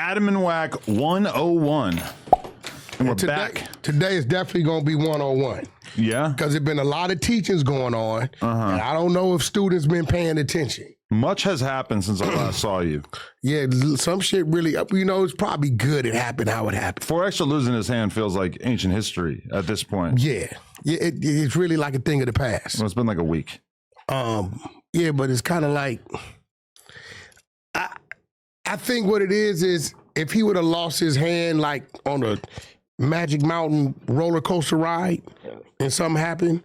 Adam and Wack 101. And we're back. Today is definitely going to be 101. Yeah? Because there's been a lot of teachings going on, and I don't know if students been paying attention. Much has happened since I last saw you. Yeah, some shit really, it's probably good it happened how it happened. Four losing his hand feels like ancient history at this point. Yeah, it's really like a thing of the past. Well, it's been like a week. Yeah, but it's kind of like, I think what it is if he would have lost his hand like on a Magic Mountain roller coaster ride and something happened,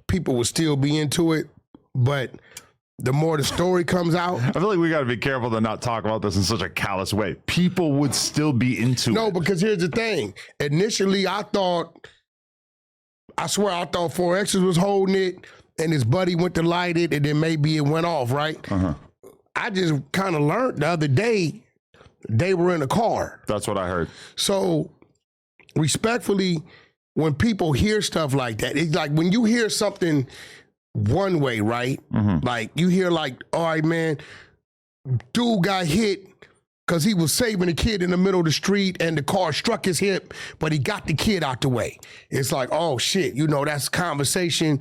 people would still be into it. But the more the story comes out, I feel like we got to be careful to not talk about this in such a callous way. People would still be into it. No, because here's the thing. Initially, I swear I thought 4X's was holding it and his buddy went to light it and then maybe it went off, right? I just kind of learned the other day they were in a car. That's what I heard. So respectfully, when people hear stuff like that, it's like when you hear something one way, right? Like you hear like, all right, man, dude got hit because he was saving a kid in the middle of the street and the car struck his hip, but he got the kid out the way. It's like, oh shit, that's conversation.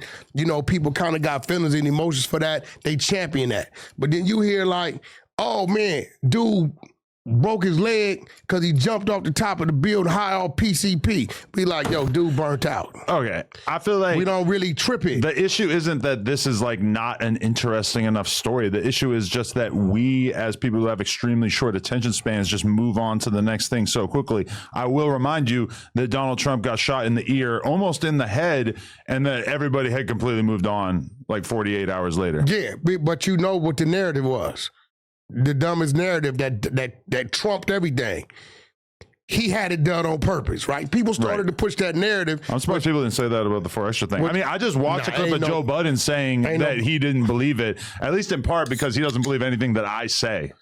People kind of got feelings and emotions for that. They champion that. But then you hear like, oh man, dude broke his leg because he jumped off the top of the building high off PCP. Be like, yo, dude burnt out. Okay. I feel like we don't really trip it. The issue isn't that this is like not an interesting enough story. The issue is just that we, as people who have extremely short attention spans, just move on to the next thing so quickly. I will remind you that Donald Trump got shot in the ear, almost in the head, and that everybody had completely moved on like 48 hours later. Yeah, but you know what the narrative was. The dumbest narrative that trumped everything. He had it done on purpose, right? People started to push that narrative. I'm surprised people didn't say that about the 4 thing. I mean, I just watched a clip of Joe Budden saying that he didn't believe it, at least in part because he doesn't believe anything that I say.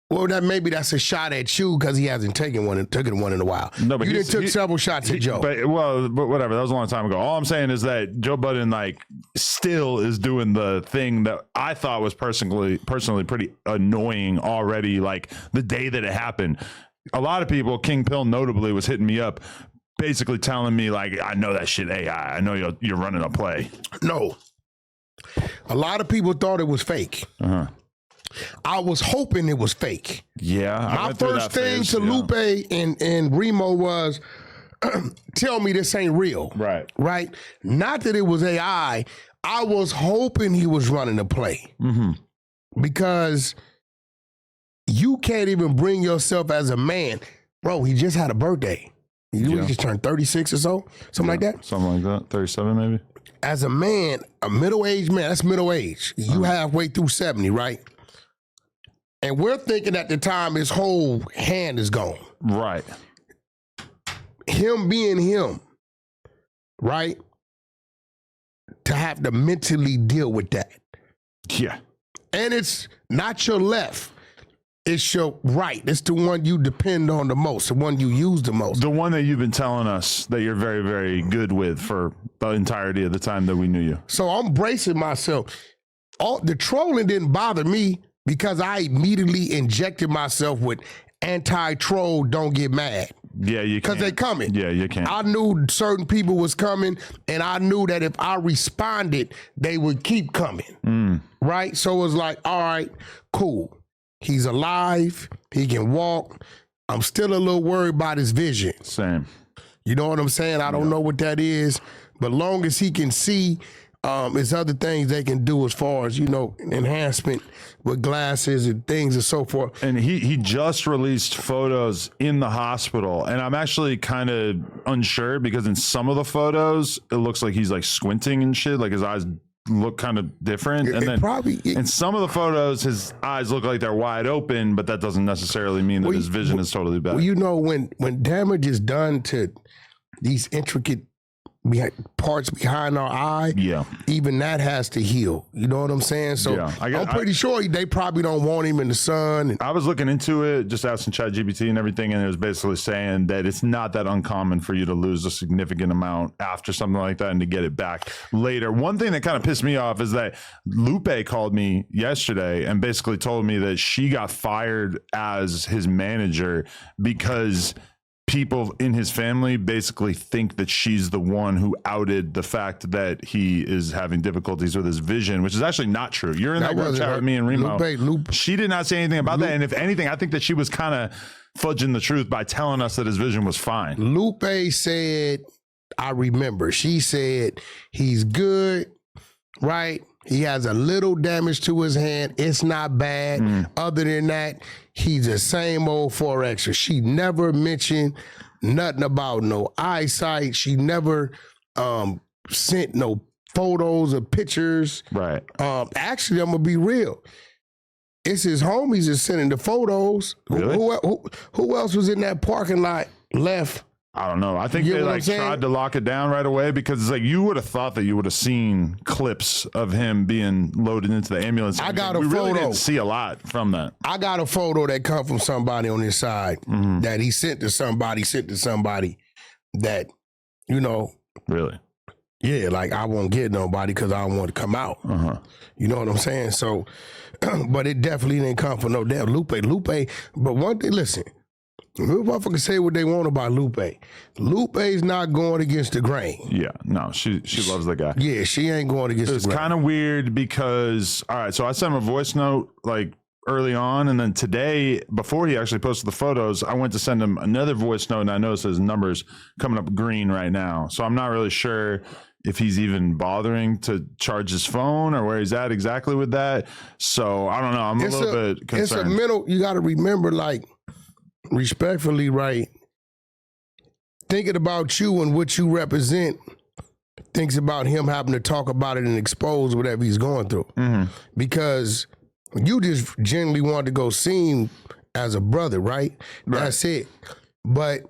Well, maybe that's a shot at you because he hasn't taken one in a while. No, but you took several shots at Joe. But whatever. That was a long time ago. All I'm saying is that Joe Budden still is doing the thing that I thought was personally pretty annoying already. Like the day that it happened, a lot of people, King Pill notably, was hitting me up, basically telling me like, I know that shit AI. I know you're running a play. No, a lot of people thought it was fake. I was hoping it was fake. Yeah. My first thing to Lupe and Remo was, tell me this ain't real. Right. Right? Not that it was AI. I was hoping he was running a play. Because you can't even bring yourself as a man. Bro, he just had a birthday. He just turned 36 or so? Something like that? Something like that. 37 maybe? As a man, a middle-aged man, that's middle age. You halfway through 70, right? And we're thinking at the time his whole hand is gone. Right. Him being him, right? To have to mentally deal with that. Yeah. And it's not your left. It's your right. It's the one you depend on the most, the one you use the most. The one that you've been telling us that you're very, very good with for the entirety of the time that we knew you. So I'm bracing myself. The trolling didn't bother me, because I immediately injected myself with anti-troll, don't get mad. Yeah, you can. Because they coming. Yeah, you can. I knew certain people was coming, and I knew that if I responded, they would keep coming. Right? So it was like, all right, cool. He's alive. He can walk. I'm still a little worried about his vision. Same. You know what I'm saying? I don't know what that is, but long as he can see, it's other things they can do as far as, enhancement with glasses and things and so forth. And he just released photos in the hospital. And I'm actually kind of unsure because in some of the photos, it looks like he's like squinting and shit. Like his eyes look kind of different. And then in some of the photos, his eyes look like they're wide open, but that doesn't necessarily mean that his vision is totally bad. Well, when damage is done to these intricate parts behind our eye, even that has to heal. You know what I'm saying? So I'm pretty sure they probably don't want him in the sun. I was looking into it, just asking ChatGPT and everything, and it was basically saying that it's not that uncommon for you to lose a significant amount after something like that and to get it back later. One thing that kind of pissed me off is that Lupe called me yesterday and basically told me that she got fired as his manager because people in his family basically think that she's the one who outed the fact that he is having difficulties with his vision, which is actually not true. You're in that group chat with me and Remo. Lupe. She did not say anything about that. And if anything, I think that she was kind of fudging the truth by telling us that his vision was fine. Lupe said, I remember, she said, he's good, right? He has a little damage to his hand. It's not bad. Other than that, he's the same old Forexer. She never mentioned nothing about no eyesight. She never sent no photos or pictures. Right. Actually, I'm going to be real. It's his homies that's sending the photos. Really? Who else was in that parking lot left? I don't know. I think they tried to lock it down right away because it's like you would have thought that you would have seen clips of him being loaded into the ambulance. I got a photo. We photo. Really didn't see a lot from that. I got a photo that come from somebody on his side that he sent to somebody that, you know. Really? Yeah, like I won't get nobody because I don't want to come out. You know what I'm saying? So, but it definitely didn't come from no damn Lupe. But one thing, listen. Motherfuckers say what they want about Lupe. Lupe's not going against the grain. Yeah, no, she loves the guy. Yeah, she ain't going against the grain. It's kind of weird because, all right, so I sent him a voice note like early on, and then today, before he actually posted the photos, I went to send him another voice note, and I noticed his number's coming up green right now. So I'm not really sure if he's even bothering to charge his phone or where he's at exactly with that. So I don't know. I'm a little bit concerned. It's a mental, you got to remember, like, respectfully, right? Thinking about you and what you represent, thinks about him having to talk about it and expose whatever he's going through. Because you just genuinely wanted to go see him as a brother, right? That's it. But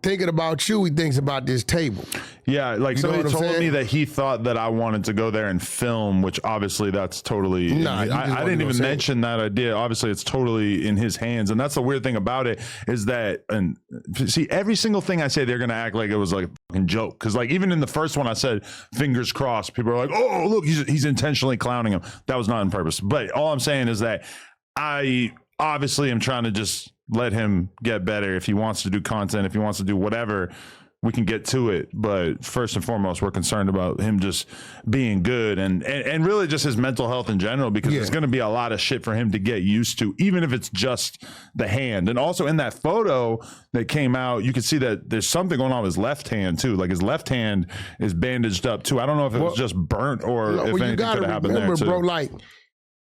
thinking about you, he thinks about this table. Yeah, like somebody told me that he thought that I wanted to go there and film, which obviously that's totally, I didn't even mention that idea. Obviously it's totally in his hands. And that's the weird thing about it is that, and see, every single thing I say, they're going to act like it was like a fucking joke. Cause like even in the first one I said, fingers crossed, people are like, oh, look, he's intentionally clowning him. That was not on purpose. But all I'm saying is that I obviously am trying to just let him get better. If he wants to do content, if he wants to do whatever, we can get to it. But first and foremost, we're concerned about him just being good and really just his mental health in general, because there's going to be a lot of shit for him to get used to, even if it's just the hand. And also in that photo that came out, you can see that there's something going on with his left hand too. Like his left hand is bandaged up too. I don't know if it was just burnt or if anything could have happened there too. Bro, like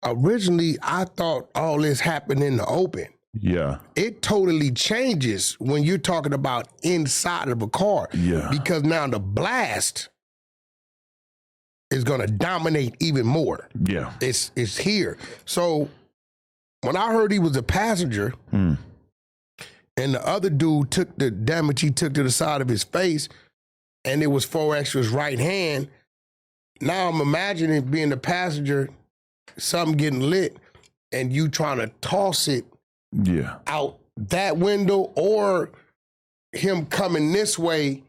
originally I thought all this happened in the open. Yeah. It totally changes when you're talking about inside of a car. Yeah. Because now the blast is going to dominate even more. Yeah. It's here. So when I heard he was a passenger and the other dude took the damage he took to the side of his face and it was Forexer's right hand, now I'm imagining being the passenger, something getting lit and you trying to toss it out that window, or him coming this way,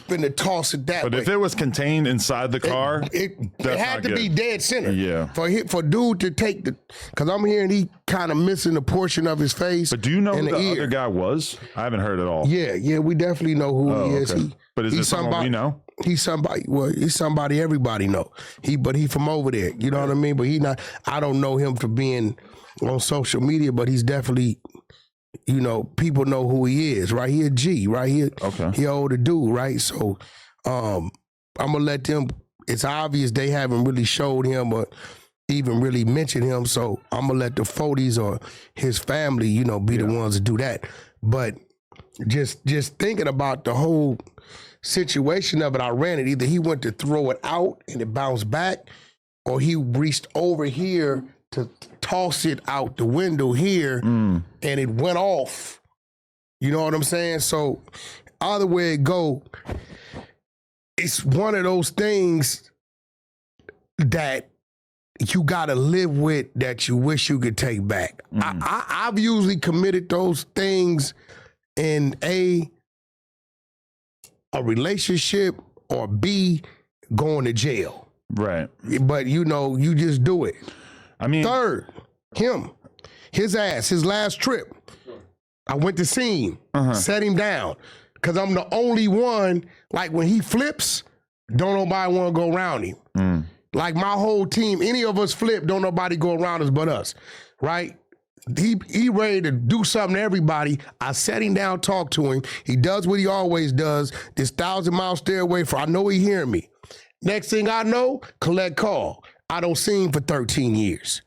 finna toss it that way. But if it was contained inside the car, it had to be dead center. Yeah. For dude to take because I'm hearing he kind of missing a portion of his face. But do you know who the other guy was? I haven't heard at all. Yeah, we definitely know who he is. Okay. But is it someone we know? He's somebody. Well, he's somebody everybody know. But he from over there. You know what I mean? But he not. I don't know him for being on social media, but he's definitely, you know, people know who he is, right? He a G, right? He older dude, right? So I'm gonna let them, it's obvious they haven't really showed him or even really mentioned him, so I'm gonna let the 40s or his family, you know, be the ones to do that. But just thinking about the whole situation of it, I ran it. Either he went to throw it out and it bounced back, or he reached over here to toss it out the window here and it went off. You know what I'm saying? So either way it go, it's one of those things that you got to live with that you wish you could take back. I've usually committed those things in A, relationship, or B, going to jail. Right. But, you know, you just do it. I mean. Third, his last trip, I went to see him, set him down, because I'm the only one, like when he flips, don't nobody want to go around him. Like my whole team, any of us flip, don't nobody go around us but us, right? He ready to do something to everybody. I set him down, talk to him. He does what he always does. This 1,000-mile stairway I know he hearing me. Next thing I know, collect call. I don't see him for 13 years.